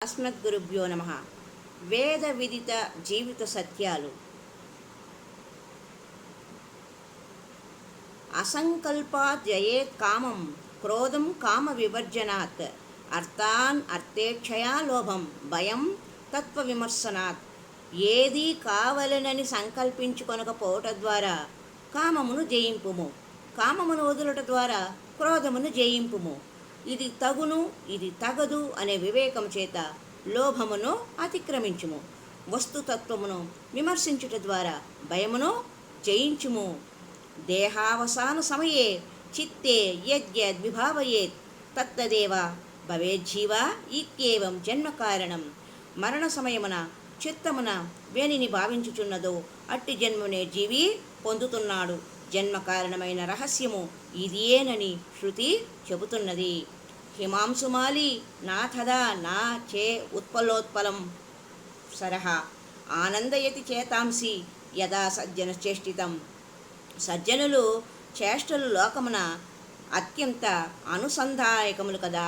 అస్మద్గురుభ్యో నమః. వేద విదిత జీవిత సత్యాలు. అసంకల్పాత్ జయేత్ కామం, క్రోధం కామ వివర్జనాత్, అర్థాన్ అర్థేక్షయా లోభం, భయం తత్వ విమర్శనాత్. ఏది కావలనని సంకల్పించుకొనకపోవట ద్వారా కామమును జయింపుము, కామమును వదులుట ద్వారా క్రోధమును జయింపుము. ఇది తగును, ఇది తగదు అనే వివేకం చేత లోభమును అతిక్రమించుము. వస్తుతత్వమును విమర్శించుట ద్వారా భయమును జయించుము. దేహావసాన సమయే చిత్తే యద్యద్విభావయేత్ తత్తదేవ భవేజ్జీవ ఇత్యేవం జన్మ కారణం. మరణ సమయమున చిత్తమున వేనిని భావించుచున్నదో అట్టి జన్మనే జీవి పొందుతున్నాడు. జన్మ కారణమైన రహస్యము ఇదియేనని శృతి చెబుతున్నది. హిమాంశుమాలి నాథదా నా చే ఉత్పలోత్పలం సరహ ఆనందయతి చేతాంసి యదా సజ్జన చేష్టితం. సజ్జనులు చేష్టలు లోకమున అత్యంత అనుసంధాయకములు కదా.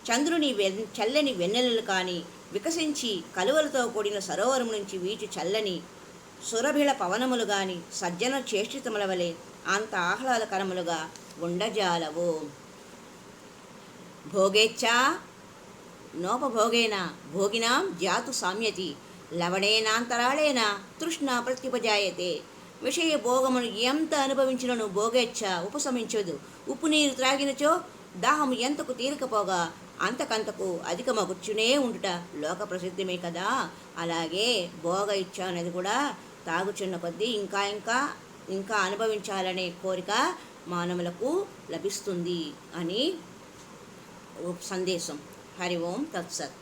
చంద్రుని చల్లని వెన్నెలలు కాని, వికసించి కలువలతో కూడిన సరోవరం నుంచి వీచు చల్లని సురభిళ పవనములు గాని సజ్జన చేష్టితముల వలె అంత ఆహ్లాదకరములుగా ఉండజాలవు. భోగేచ్ఛా నోపభోగేన భోగినాం జాతు సామ్యతి, లవణేనాంతరాళేన తృష్ణ ప్రత్యుపజాయతే. విషయ భోగమును ఎంత అనుభవించినను భోగేచ్ఛ ఉపశమించదు. ఉప్పు నీరు త్రాగినచో దాహము ఎంతకు తీరకపోగా అంతకంతకు అధికమగుచ్చునే ఉండుట లోక ప్రసిద్ధమే కదా. అలాగే భోగ ఇచ్ఛ అనేది కూడా తాగుచున్న కొద్దీ ఇంకా ఇంకా ఇంకా అనుభవించాలనే కోరిక మానవులకు లభిస్తుంది అని సందేశం. హరి ఓం తత్సత్.